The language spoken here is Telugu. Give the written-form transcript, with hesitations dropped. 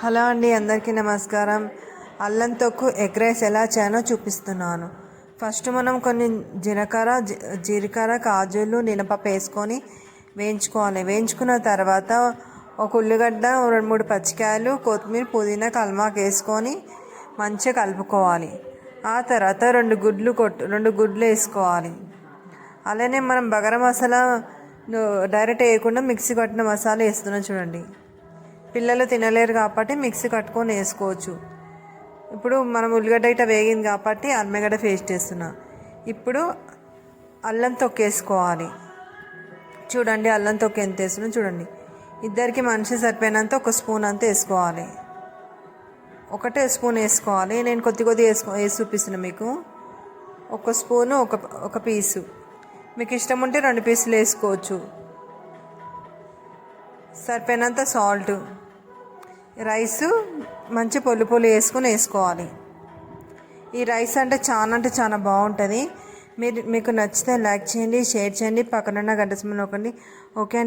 హలో అండి, అందరికీ నమస్కారం. అల్లం తొక్కు ఎగ్ రైస్ ఎలా చేయాలో చూపిస్తున్నాను. ఫస్ట్ మనం కొన్ని జీలకర్ర, కాజులు, మినపప్పు వేసుకొని వేయించుకోవాలి. వేయించుకున్న తర్వాత ఒక ఉల్లిగడ్డ, 2-3 పచ్చికాయలు, కొత్తిమీర, పుదీనా, కల్మాకు వేసుకొని మంచిగా కలుపుకోవాలి. ఆ తర్వాత 2 గుడ్లు వేసుకోవాలి. అలానే మనం బగారా మసాలా డైరెక్ట్ వేయకుండా మిక్సీ కట్టిన మసాలా వేస్తున్నాం చూడండి. పిల్లలు తినలేరు కాబట్టి మిక్సీ కట్టుకొని వేసుకోవచ్చు. ఇప్పుడు మనం ఉల్లిగడ్డ ఇట్లా వేగింది కాబట్టి అల్లిగడ్డ పేస్ట్ వేస్తున్నా. ఇప్పుడు అల్లం తొక్కేసుకోవాలి. చూడండి అల్లం తొక్కు ఎంత వేస్తున్నా చూడండి. ఇద్దరికి మనిషి సరిపోయినంత 1 స్పూన్ అంత వేసుకోవాలి. 1 స్పూన్ వేసుకోవాలి. నేను కొద్ది వేసి చూపిస్తున్నా మీకు. 1 స్పూను, ఒక పీసు. మీకు ఇష్టం ఉంటే 2 పీసులు వేసుకోవచ్చు. సరిపోయినంత సాల్ట్, రైసు మంచి పొలి వేసుకొని వేసుకోవాలి. ఈ రైస్ అంటే చాలా బాగుంటుంది. మీకు నచ్చితే లైక్ చేయండి, షేర్ చేయండి, పక్కనున్న గంట సింబల్ నొక్కండి. ఓకే.